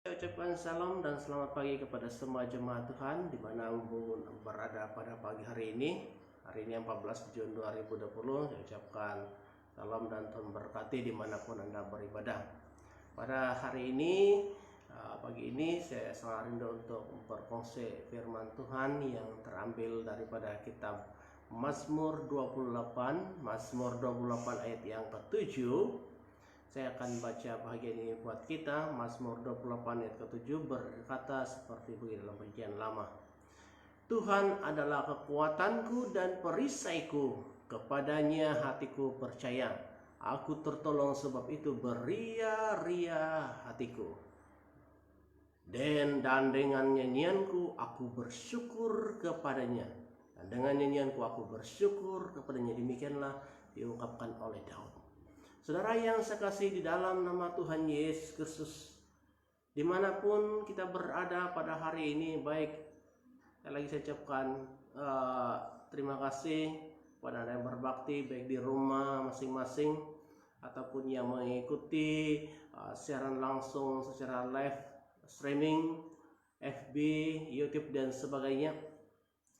Saya ucapkan salam dan selamat pagi kepada semua jemaat Tuhan dimanapun berada pada pagi hari ini. Hari ini 14 Juni 2020. Saya ucapkan salam dan Tuhan berkati dimanapun Anda beribadah. Pada hari ini, pagi ini saya sangat rindu untuk berkongsi firman Tuhan yang terambil daripada kitab Mazmur 28 ayat yang ke-7. Saya akan baca bagian ini buat kita. Mazmur 28 ayat ke-7 berkata seperti begini dalam perjanjian lama. Tuhan adalah kekuatanku dan perisaiku, kepadanya hatiku percaya. Aku tertolong sebab itu beria-ria hatiku. Dan dengan nyanyianku aku bersyukur kepadanya. Dan dengan nyanyianku aku bersyukur kepadanya. Demikianlah diungkapkan oleh Daud. Saudara yang saya kasih di dalam nama Tuhan Yesus Kristus, dimanapun kita berada pada hari ini, baik saya ucapkan terima kasih pada Anda yang berbakti baik di rumah masing-masing ataupun yang mengikuti siaran langsung secara live streaming FB, YouTube dan sebagainya.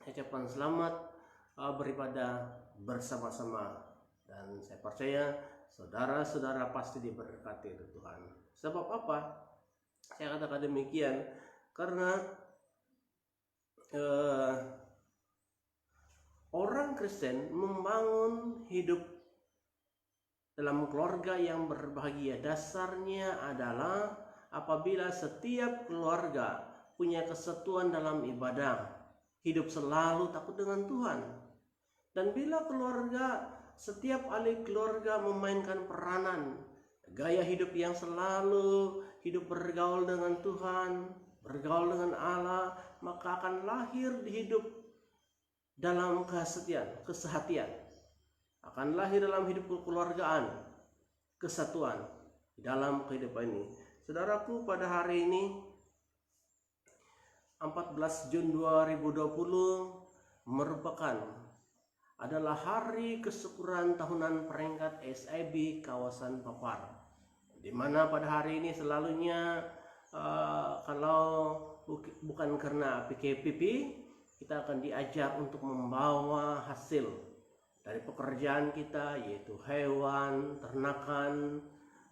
Saya ucapkan selamat beribadah bersama-sama, dan saya percaya saudara-saudara pasti diberkati oleh Tuhan. Sebab apa? Saya katakan demikian karena orang Kristen membangun hidup dalam keluarga yang berbahagia dasarnya adalah apabila setiap keluarga punya kesatuan dalam ibadah, hidup selalu takut dengan Tuhan. Dan bila setiap ahli keluarga memainkan peranan gaya hidup yang selalu hidup bergaul dengan Tuhan, bergaul dengan Allah, maka akan lahir di hidup dalam kesehatian, akan lahir dalam hidup kekeluargaan, kesatuan di dalam kehidupan ini. Saudaraku, pada hari ini 14 Juni 2020 adalah hari kesyukuran tahunan peringkat SIB kawasan Papar, di mana pada hari ini selalunya kalau bukan karena PKPP, kita akan diajak untuk membawa hasil dari pekerjaan kita, yaitu hewan, ternakan,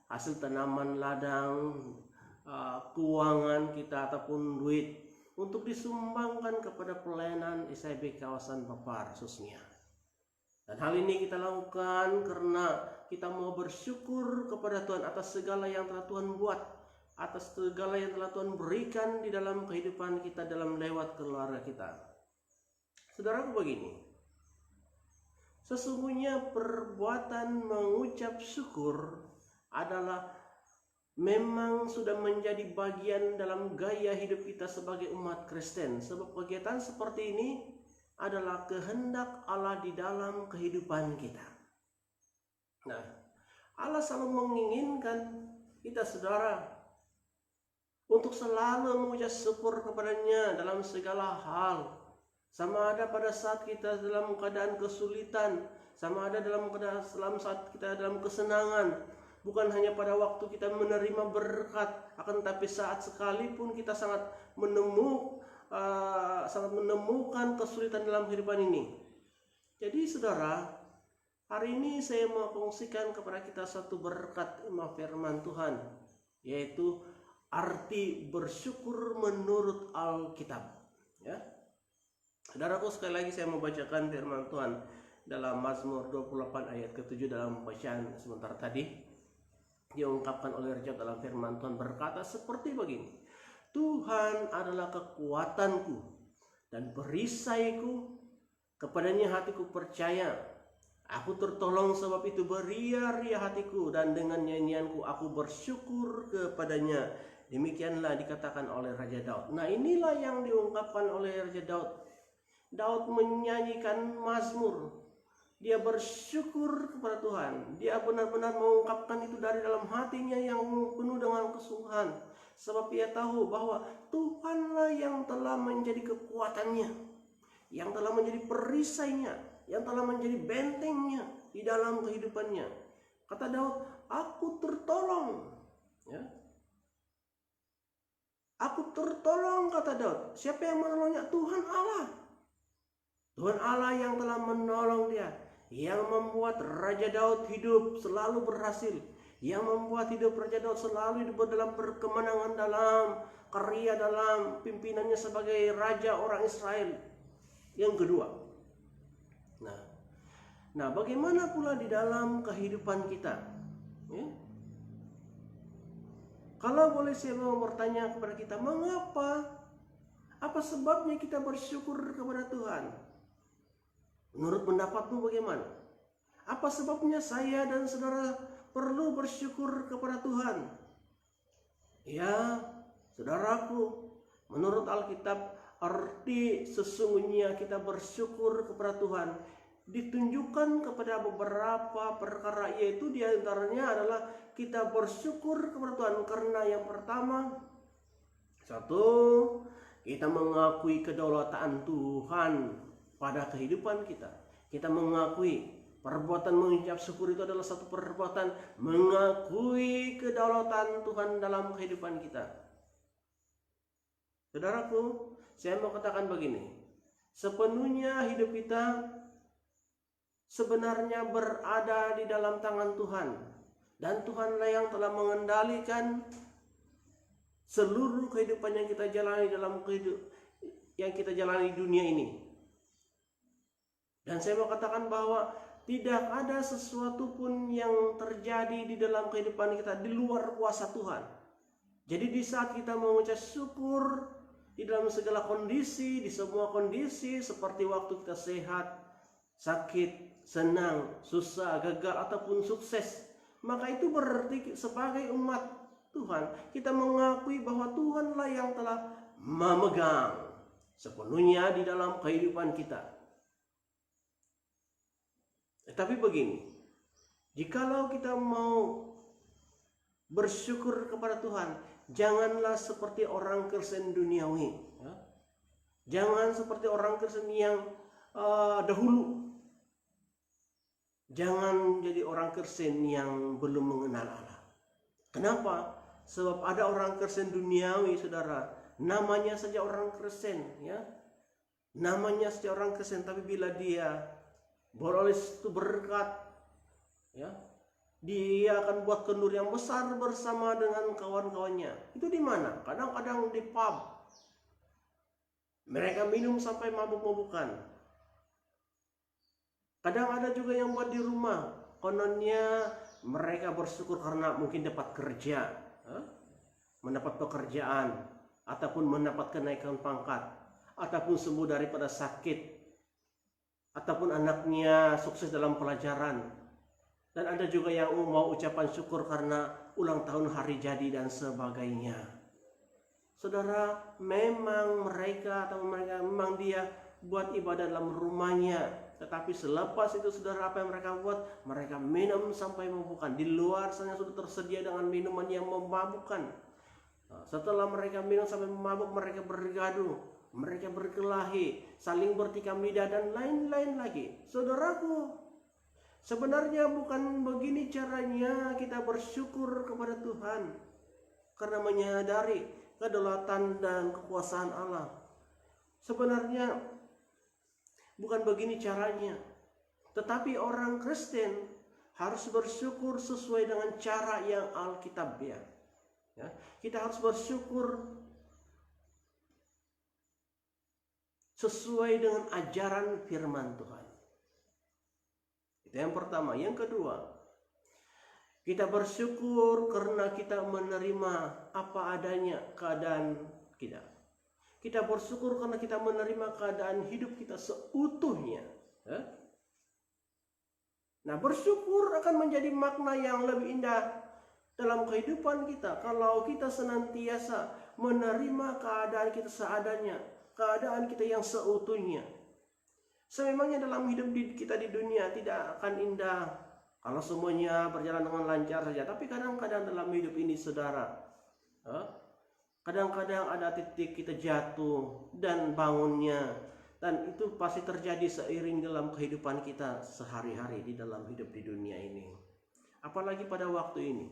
hasil tanaman ladang, keuangan kita ataupun duit untuk disumbangkan kepada pelayanan SIB kawasan Papar khususnya. Dan hal ini kita lakukan karena kita mau bersyukur kepada Tuhan atas segala yang telah Tuhan buat, atas segala yang telah Tuhan berikan di dalam kehidupan kita dalam lewat keluarga kita. Saudaraku, begini, sesungguhnya perbuatan mengucap syukur adalah memang sudah menjadi bagian dalam gaya hidup kita sebagai umat Kristen. Sebab kegiatan seperti ini adalah kehendak Allah di dalam kehidupan kita. Nah, Allah selalu menginginkan kita, saudara, untuk selalu mengucap syukur kepadanya dalam segala hal. Sama ada pada saat kita dalam keadaan kesulitan, sama ada dalam saat kita dalam kesenangan. Bukan hanya pada waktu kita menerima berkat, akan tetapi saat sekalipun kita sangat menemukan kesulitan dalam kehidupan ini. Jadi saudara, hari ini saya mau kongsikan kepada kita satu berkat firman Tuhan, yaitu arti bersyukur menurut Alkitab. Ya, saudaraku, sekali lagi saya mau bacakan firman Tuhan dalam Mazmur 28 ayat ke-7 dalam bacaan sebentar tadi. Diungkapkan oleh Raja dalam firman Tuhan berkata seperti begini. Tuhan adalah kekuatanku dan perisaiku, kepadanya hatiku percaya. Aku tertolong sebab itu beria-ria hatiku, dan dengan nyanyianku aku bersyukur kepadanya. Demikianlah dikatakan oleh Raja Daud. Nah, inilah yang diungkapkan oleh Raja Daud. Daud menyanyikan mazmur. Dia bersyukur kepada Tuhan. Dia benar-benar mengungkapkan itu dari dalam hatinya yang penuh dengan kesungguhan. Sebab ia tahu bahwa Tuhanlah yang telah menjadi kekuatannya, yang telah menjadi perisainya, yang telah menjadi bentengnya di dalam kehidupannya. Kata Daud, aku tertolong. Ya. Aku tertolong, kata Daud. Siapa yang menolongnya? Tuhan Allah. Tuhan Allah yang telah menolong dia, yang membuat Raja Daud hidup selalu berhasil, yang membuat hidup Raja Daud selalu hidup dalam berkemenangan, dalam karya, dalam pimpinannya sebagai Raja orang Israel. Yang kedua, nah bagaimana pula di dalam kehidupan kita? Ya? Kalau boleh saya mau bertanya kepada kita, mengapa? Apa sebabnya kita bersyukur kepada Tuhan? Menurut pendapatmu bagaimana? Apa sebabnya saya dan saudara perlu bersyukur kepada Tuhan? Ya, saudaraku, menurut Alkitab, arti sesungguhnya kita bersyukur kepada Tuhan ditunjukkan kepada beberapa perkara, yaitu diantaranya adalah kita bersyukur kepada Tuhan karena yang pertama, satu, kita mengakui kedaulatan Tuhan pada kehidupan kita. Kita mengakui perbuatan mengucap syukur itu adalah satu perbuatan mengakui kedaulatan Tuhan dalam kehidupan kita. Saudaraku, saya mau katakan begini, sepenuhnya hidup kita sebenarnya berada di dalam tangan Tuhan, dan Tuhanlah yang telah mengendalikan seluruh kehidupan yang kita jalani di dunia ini. Dan saya mau katakan bahwa tidak ada sesuatu pun yang terjadi di dalam kehidupan kita di luar kuasa Tuhan. Jadi di saat kita mengucap syukur di dalam segala kondisi, di semua kondisi, seperti waktu kita sehat, sakit, senang, susah, gagal, ataupun sukses, maka itu berarti sebagai umat Tuhan kita mengakui bahwa Tuhanlah yang telah memegang sepenuhnya di dalam kehidupan kita. Tapi begini, jikalau kita mau bersyukur kepada Tuhan, janganlah seperti orang Kristen duniawi, ya. Jangan seperti orang Kristen yang dahulu. Jangan jadi orang Kristen yang belum mengenal Allah. Kenapa? Sebab ada orang Kristen duniawi, saudara, namanya saja orang Kristen, ya. Namanya saja orang Kristen, tapi bila dia beroleh itu berkat, ya, dia akan buat kendur yang besar bersama dengan kawan-kawannya. Itu di mana? Kadang-kadang di pub. Mereka minum sampai mabuk-mabukan. Kadang ada juga yang buat di rumah. Kononnya mereka bersyukur karena mungkin dapat kerja, mendapat pekerjaan, ataupun mendapat kenaikan pangkat, ataupun sembuh daripada sakit, ataupun anaknya sukses dalam pelajaran. Dan ada juga yang mau ucapan syukur karena ulang tahun, hari jadi, dan sebagainya. Saudara, memang mereka memang dia buat ibadah dalam rumahnya. Tetapi selepas itu, saudara, apa yang mereka buat? Mereka minum sampai memabukkan. Di luar sana sudah tersedia dengan minuman yang memabukkan. Setelah mereka minum sampai memabuk, mereka bergaduh, mereka berkelahi, saling bertikam lidah, dan lain-lain lagi. Saudaraku, sebenarnya bukan begini caranya kita bersyukur kepada Tuhan, karena menyadari kedaulatan dan kekuasaan Allah. Sebenarnya bukan begini caranya. Tetapi orang Kristen harus bersyukur sesuai dengan cara yang Alkitabiah. Ya, kita harus bersyukur sesuai dengan ajaran firman Tuhan. Itu yang pertama. Yang kedua, kita bersyukur karena kita menerima apa adanya keadaan kita. Kita bersyukur karena kita menerima keadaan hidup kita seutuhnya. Nah, bersyukur akan menjadi makna yang lebih indah dalam kehidupan kita kalau kita senantiasa menerima keadaan kita seadanya, keadaan kita yang seutuhnya. Sememangnya dalam hidup kita di dunia tidak akan indah kalau semuanya berjalan dengan lancar saja. Tapi kadang-kadang dalam hidup ini, saudara, kadang-kadang ada titik kita jatuh dan bangunnya, dan itu pasti terjadi seiring dalam kehidupan kita sehari-hari di dalam hidup di dunia ini. Apalagi pada waktu ini,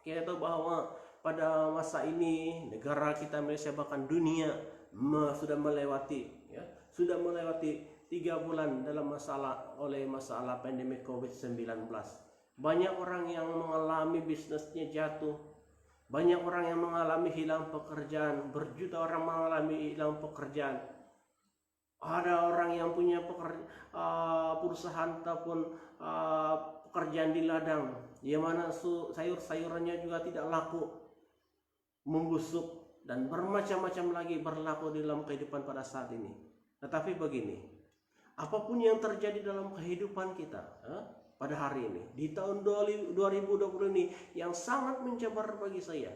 kita tahu bahwa pada masa ini negara kita Malaysia bahkan dunia sudah melewati 3 bulan dalam masalah pandemi COVID-19. Banyak orang yang mengalami bisnisnya jatuh, banyak orang yang mengalami hilang pekerjaan, berjuta orang mengalami hilang pekerjaan. Ada orang yang punya perusahaan ataupun pekerjaan di ladang, yang mana sayur-sayurannya juga tidak laku, membusuk, dan bermacam-macam lagi berlaku di dalam kehidupan pada saat ini. Tetapi begini, apapun yang terjadi dalam kehidupan kita pada hari ini, di tahun 2020 ini yang sangat mencabar bagi saya,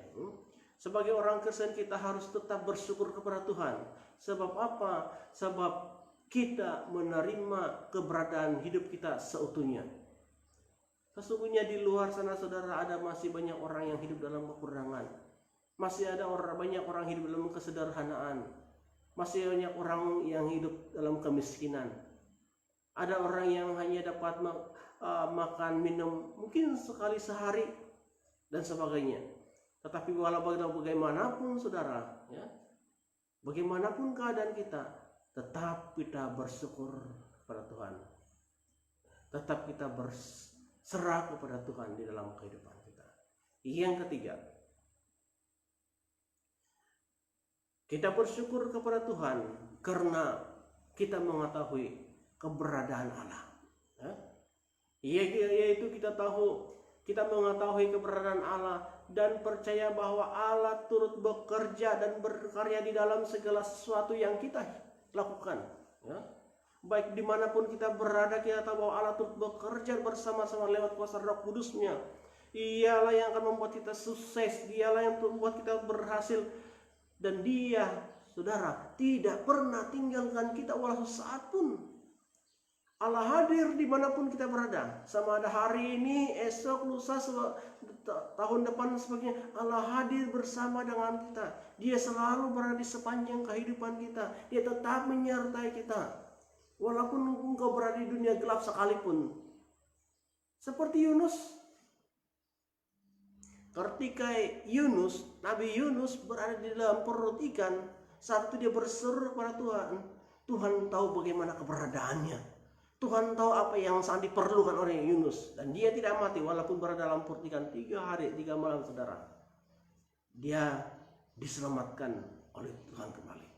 sebagai orang Kristen kita harus tetap bersyukur kepada Tuhan. Sebab apa? Sebab kita menerima keberadaan hidup kita seutuhnya. Sesungguhnya di luar sana saudara, ada masih banyak orang yang hidup dalam kekurangan. Masih ada banyak orang hidup dalam kesederhanaan. Masih banyak orang yang hidup dalam kemiskinan. Ada orang yang hanya dapat makan minum mungkin sekali sehari dan sebagainya. Tetapi walau bagaimanapun saudara, bagaimanapun keadaan kita, tetap kita bersyukur kepada Tuhan. Tetap kita berserah kepada Tuhan di dalam kehidupan kita. Yang ketiga, kita bersyukur kepada Tuhan karena kita mengetahui keberadaan Allah. Yaitu kita mengetahui keberadaan Allah dan percaya bahwa Allah turut bekerja dan berkarya di dalam segala sesuatu yang kita lakukan. Baik dimanapun kita berada, kita tahu bahwa Allah turut bekerja bersama-sama lewat kuasa Roh Kudus-Nya. Dialah yang akan membuat kita sukses, dialah yang membuat kita berhasil, dan Dia, saudara, tidak pernah tinggalkan kita walau sesaat pun. Allah hadir dimanapun kita berada, sama ada hari ini, esok, lusa, tahun depan dan sebagainya. Allah hadir bersama dengan kita. Dia selalu berada di sepanjang kehidupan kita. Dia tetap menyertai kita, walaupun engkau berada di dunia gelap sekalipun. Seperti Yunus, ketika Nabi Yunus berada di dalam perut ikan, saat itu dia berseru kepada Tuhan. Tuhan tahu bagaimana keberadaannya. Tuhan tahu apa yang sangat diperlukan oleh Yunus, dan dia tidak mati walaupun berada dalam perut ikan 3 hari 3 malam saudara. Dia diselamatkan oleh Tuhan kembali.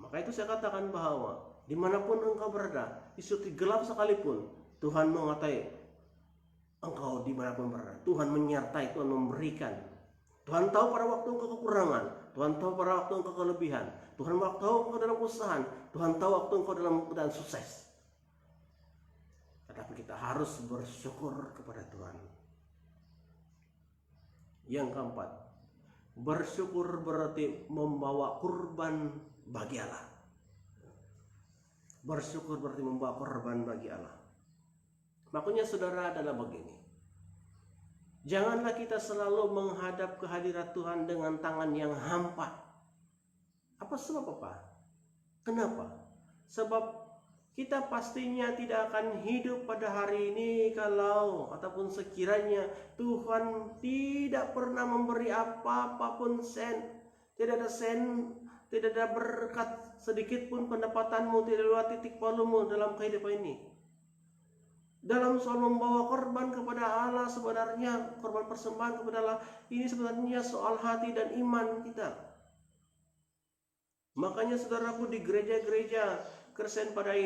Maka itu saya katakan bahwa dimanapun engkau berada, di suatu gelap sekalipun, Tuhan mengatai engkau dimanapun berada. Tuhan menyertai, Tuhan memberikan. Tuhan tahu pada waktu engkau kekurangan, Tuhan tahu pada waktu engkau kelebihan, Tuhan tahu engkau dalam kesusahan, Tuhan tahu waktu engkau dalam keadaan sukses. Tetapi kita harus bersyukur kepada Tuhan. Yang keempat, bersyukur berarti membawa kurban bagi Allah. Bersyukur berarti membawa korban bagi Allah. Makanya saudara adalah begini. Janganlah kita selalu menghadap kehadirat Tuhan dengan tangan yang hampa. Apa sebab apa? Kenapa? Sebab kita pastinya tidak akan hidup pada hari ini kalau ataupun sekiranya Tuhan tidak pernah memberi apapun sen. Tidak ada sen, tidak ada berkat sedikit pun pendapatanmu, tidak ada titik palumu dalam kehidupan ini. Dalam soal membawa korban kepada Allah, sebenarnya korban persembahan kepada Allah ini sebenarnya soal hati dan iman kita. Makanya saudaraku, di gereja-gereja Kristen pada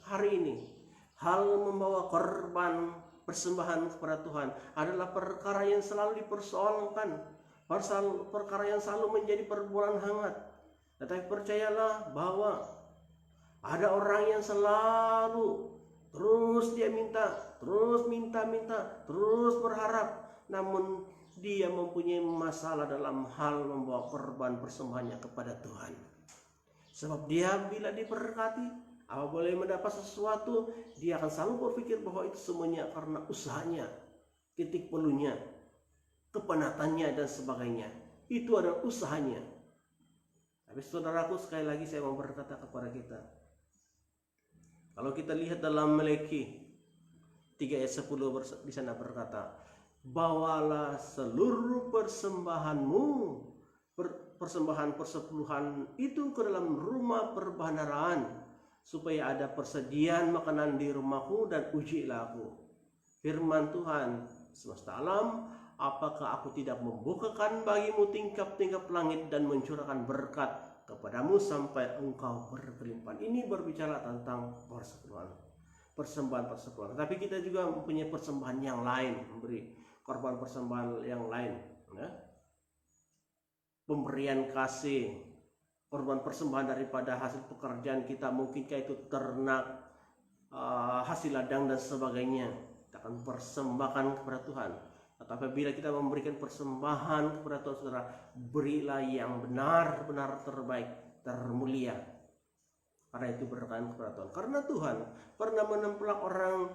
hari ini, hal membawa korban persembahan kepada Tuhan adalah perkara yang selalu dipersoalkan, perkara yang selalu menjadi perbualan hangat. Tetapi percayalah bahwa ada orang yang selalu terus dia minta, terus berharap, namun dia mempunyai masalah dalam hal membawa korban persembahannya kepada Tuhan. Sebab dia bila diberkati, apa boleh mendapat sesuatu, dia akan selalu berpikir bahwa itu semuanya karena usahanya, titik pelunya, kepenatannya dan sebagainya. Itu adalah usahanya. Tapi saudaraku, sekali lagi saya mau berkata kepada kita, kalau kita lihat dalam Meleki 3 ayat 10 di sana berkata, bawalah seluruh persembahanmu, persembahan persepuluhan itu ke dalam rumah perbendaharaan, supaya ada persediaan makanan di rumahku, dan ujilah aku. Firman Tuhan semesta alam, apakah aku tidak membukakan bagimu tingkap-tingkap langit dan mencurahkan berkat kepadamu sampai engkau berkelimpahan. Ini berbicara tentang persepuluhan, persembahan. Tapi kita juga mempunyai persembahan yang lain, memberi korban persembahan yang lain, ya. Pemberian kasih, korban persembahan daripada hasil pekerjaan kita, mungkinkah itu ternak, hasil ladang dan sebagainya, kita akan persembahkan kepada Tuhan. Tetapi bila kita memberikan persembahan kepada Tuhan, saudara, berilah yang benar-benar terbaik, termulia, karena itu berkenan kepada Tuhan. Karena Tuhan pernah menempelak orang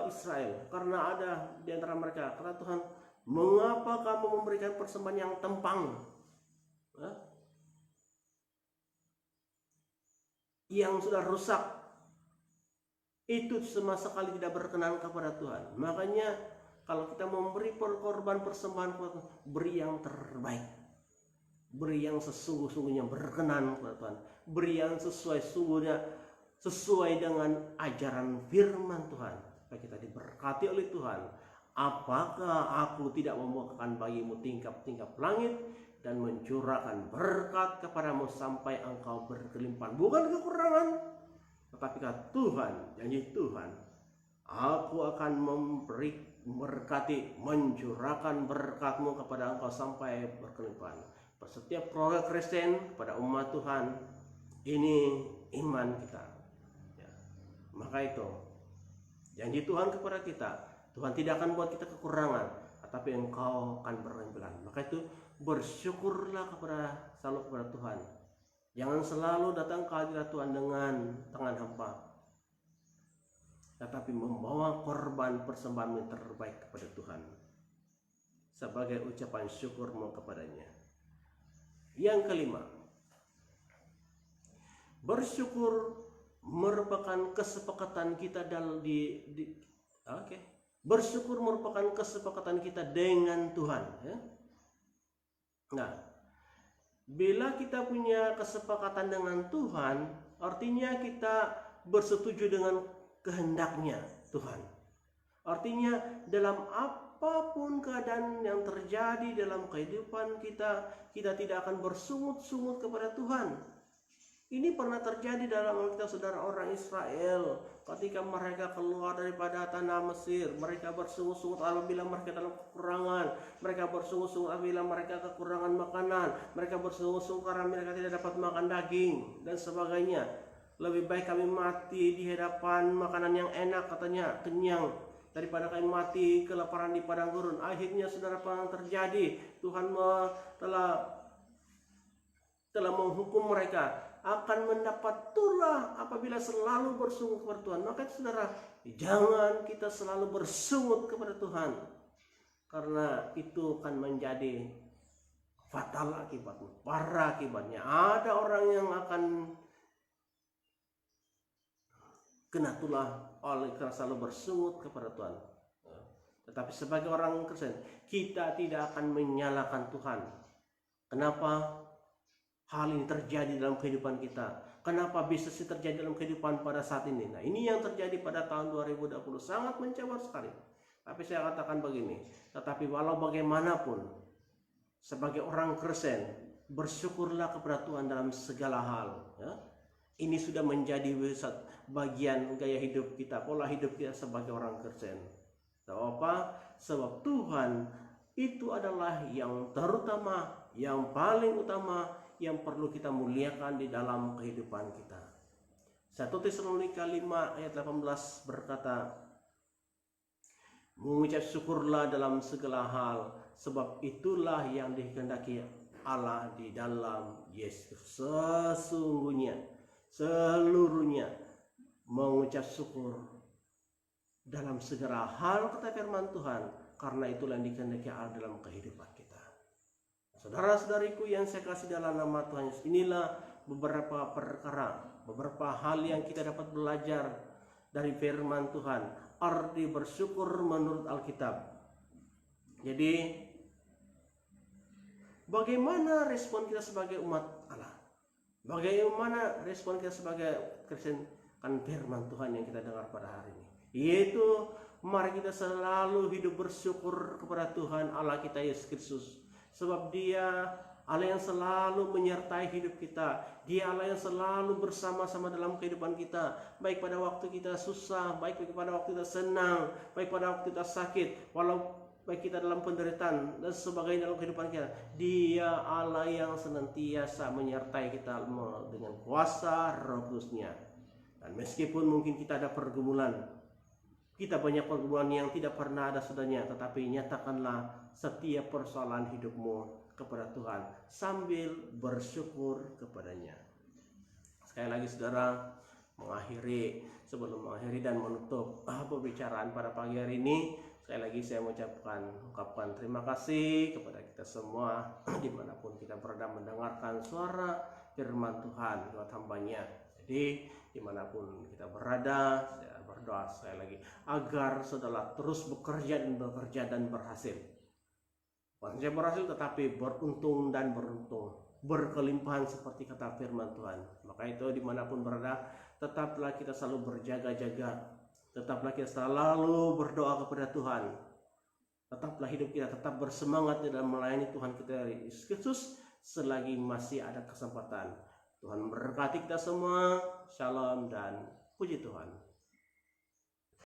Israel, karena ada di antara mereka, kata Tuhan, mengapa kamu memberikan persembahan yang tempang, yang sudah rusak? Itu sama sekali tidak berkenan kepada Tuhan. Makanya kalau kita memberi korban persembahan, beri yang terbaik, beri yang sesungguh-sungguhnya berkenan kepada Tuhan, beri yang sesuai dengan ajaran firman Tuhan, supaya kita diberkati oleh Tuhan. Apakah aku tidak membukakan bagimu tingkap-tingkap langit dan mencurahkan berkat kepadamu sampai engkau berkelimpahan? Bukan kekurangan, tetapi kata Tuhan, janji Tuhan, aku akan memberkati, mencurahkan berkatmu kepada engkau sampai berkelimpahan. Setiap keluarga Kristen kepada umat Tuhan, ini iman kita, ya. Maka itu janji Tuhan kepada kita, Tuhan tidak akan buat kita kekurangan, tetapi engkau akan berkelimpahan. Maka itu bersyukurlah selalu kepada Tuhan. Jangan selalu datang ke hadirat Tuhan dengan tangan hampa, tetapi membawa korban persembahan yang terbaik kepada Tuhan sebagai ucapan syukurmu kepadanya. Yang kelima, bersyukur merupakan kesepakatan kita bersyukur merupakan kesepakatan kita dengan Tuhan, ya. Nah, bila kita punya kesepakatan dengan Tuhan, artinya kita bersetuju dengan kehendaknya Tuhan. Artinya dalam apapun keadaan yang terjadi dalam kehidupan kita, kita tidak akan bersungut-sungut kepada Tuhan. Ini pernah terjadi dalam Alkitab, saudara. Orang Israel ketika mereka keluar daripada tanah Mesir, mereka bersungut-sungut apabila mereka dalam kekurangan, mereka bersungut-sungut apabila mereka kekurangan makanan, mereka bersungut-sungut karena mereka tidak dapat makan daging dan sebagainya. Lebih baik kami mati di hadapan makanan yang enak, katanya, kenyang, daripada kami mati kelaparan di padang gurun. Akhirnya, saudara, apa yang terjadi? Tuhan telah menghukum mereka akan mendapat tulah apabila selalu bersungut kepada Tuhan. Maka saudara, jangan kita selalu bersungut kepada Tuhan, karena itu akan menjadi fatal akibatnya, parah akibatnya. Ada orang yang akan kena tulah oleh karena selalu bersungut kepada Tuhan. Tetapi sebagai orang Kristen, kita tidak akan menyalahkan Tuhan. Kenapa hal ini terjadi dalam kehidupan kita? Kenapa bisa sih terjadi dalam kehidupan pada saat ini? Nah, ini yang terjadi pada tahun 2020, sangat mencabar sekali. Tapi saya katakan begini, tetapi walau bagaimanapun, sebagai orang Kristen, bersyukurlah kepada Tuhan dalam segala hal, ya. Ini sudah menjadi bagian gaya hidup kita, pola hidup kita sebagai orang Kristen. Tahu apa? Sebab Tuhan itu adalah yang terutama, yang paling utama, yang perlu kita muliakan di dalam kehidupan kita. 1 Tesalonika 5 ayat 18 berkata, mengucap syukurlah dalam segala hal, sebab itulah yang dikehendaki Allah di dalam Yesus. Sesungguhnya, seluruhnya mengucap syukur dalam segala hal, kata firman Tuhan, karena itulah yang dikehendaki Allah dalam kehidupan kita. Saudara-saudariku yang saya kasih dalam nama Tuhan Yesus, inilah beberapa perkara, beberapa hal yang kita dapat belajar dari firman Tuhan. Arti bersyukur menurut Alkitab. Jadi bagaimana respon kita sebagai umat Allah? Bagaimana respon kita sebagai Kristen kan firman Tuhan yang kita dengar pada hari ini? Yaitu mari kita selalu hidup bersyukur kepada Tuhan Allah kita Yesus Kristus. Sebab Dia Allah yang selalu menyertai hidup kita. Dia Allah yang selalu bersama-sama dalam kehidupan kita. Baik pada waktu kita susah, baik pada waktu kita senang, baik pada waktu kita sakit. Walau baik kita dalam penderitaan dan sebagainya dalam kehidupan kita, Dia Allah yang senantiasa menyertai kita dengan kuasa Roh Kudus-Nya. Dan meskipun mungkin kita ada pergumulan, kita banyak pergumulan yang tidak pernah ada sudahnya, tetapi nyatakanlah setiap persoalan hidupmu kepada Tuhan sambil bersyukur kepadanya. Sekali lagi saudara, sebelum mengakhiri dan menutup pembicaraan pada pagi hari ini, sekali lagi saya mengucapkan terima kasih kepada kita semua dimanapun kita berada mendengarkan suara firman Tuhan lewat hambanya. Jadi dimanapun kita berada, saya berdoa sekali lagi agar saudara terus bekerja dan berhasil. Bukan saja berhasil tetapi beruntung dan beruntung, berkelimpahan seperti kata firman Tuhan. Maka itu dimanapun berada, tetaplah kita selalu berjaga-jaga, tetaplah kita selalu berdoa kepada Tuhan, tetaplah hidup kita tetap bersemangat dalam melayani Tuhan kita Yesus Kristus selagi masih ada kesempatan. Tuhan memberkati kita semua. Shalom dan puji Tuhan.